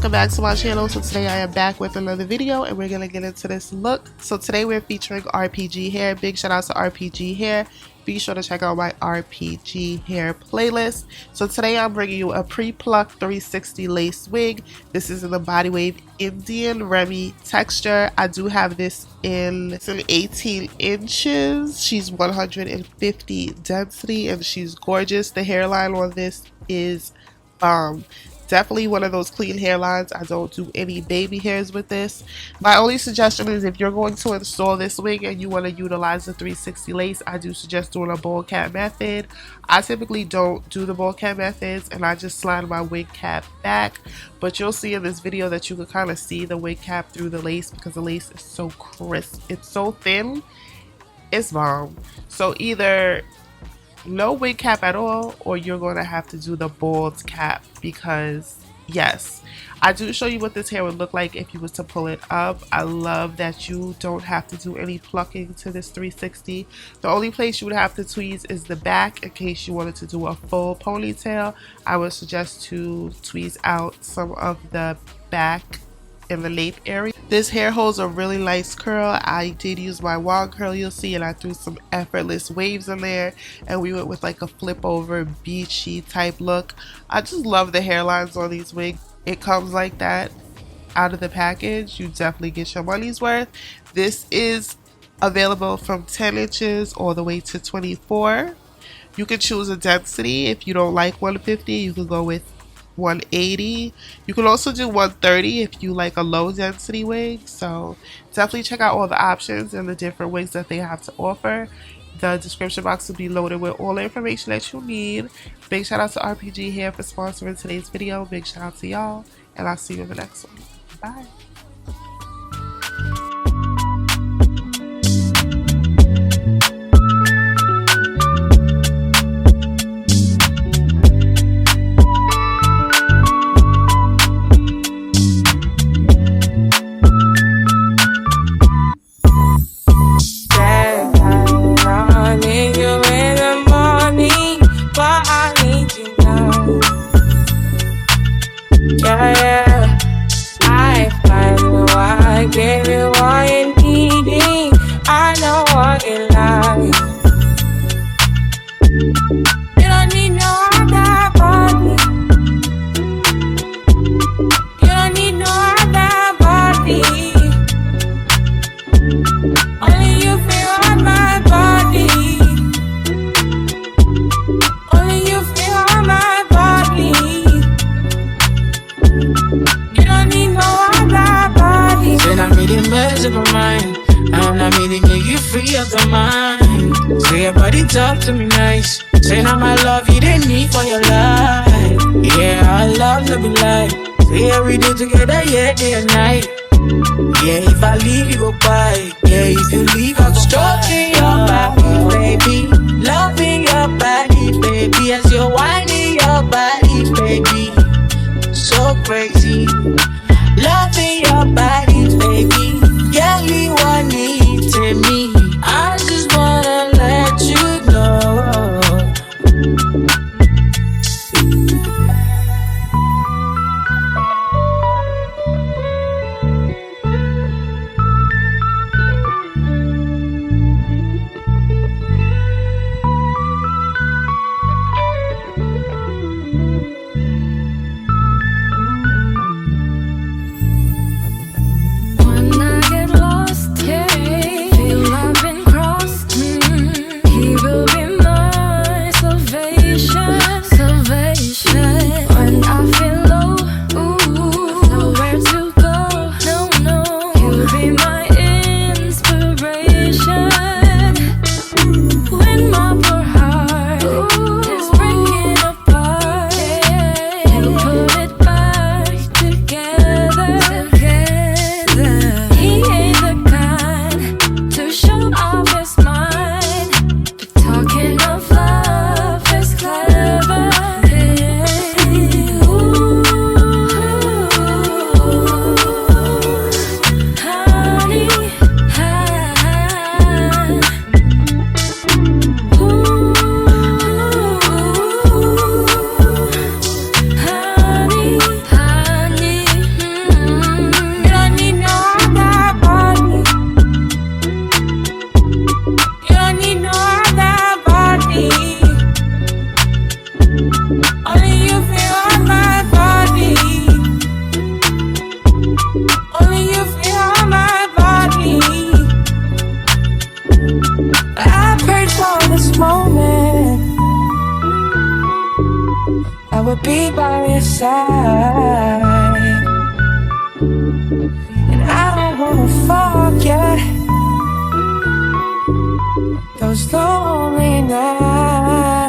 welcome back to my channel. So today I am back with another video and we're gonna get into this look. So today we're featuring RPG hair. Big shout out to RPG hair. Be sure to check out my RPG hair playlist. So today I'm bringing you a pre-plucked 360 lace wig. This is in the body wave Indian Remy texture. I do have this in some 18 inches. She's 150 density and she's gorgeous. The hairline on this is definitely one of those clean hairlines. I don't do any baby hairs with this. My only suggestion is if you're going to install this wig and you want to utilize the 360 lace, I do suggest doing a bowl cap method. I typically don't do the bowl cap methods and I just slide my wig cap back, but you'll see in this video that you can kind of see the wig cap through the lace because the lace is so crisp. It's so thin. It's bomb. So either no wig cap at all, or you're going to have to do the bald cap, because yes, I do show you what this hair would look like if you was to pull it up. I love that you don't have to do any plucking to this 360. The only place you would have to tweeze is the back in case you wanted to do a full ponytail. I would suggest to tweeze out some of the back in the nape area. This hair holds a really nice curl. I did use my wand curl, you'll see, and I threw some effortless waves in there and we went with like a flip over beachy type look. I just love the hairlines on these wigs. It comes like that out of the package. You definitely get your money's worth. This is available from 10 inches all the way to 24. You can choose a density. If you don't like 150, you can go with 180. You can also do 130 if you like a low density wig. So definitely check out all the options and the different wigs that they have to offer. The description box will be loaded with all the information that you need. Big shout out to RPG hair for sponsoring today's video. Big shout out to y'all, and I'll see you in the next one. Bye. Give you all you need. I know what you like. You don't need no other body. You don't need no other body. Only you feel on my body. Only you feel on my body. You don't need no other body. Then I'm meeting birds of my mind. I'm not meeting you free of the mind. Say your body talk to me nice. Say now my love you didn't need for your life. Yeah, I love to be like. Say yeah, we do together, yeah, day and night. Yeah, if I leave you go by. Yeah, if you leave I go stroking your body, baby. Loving your body, baby. As you're whining your body, baby. So crazy. Loving your body, baby. Girl, you want it to me. I just wanna let you know. this moment, I would be by your side. And I don't wanna forget those lonely nights.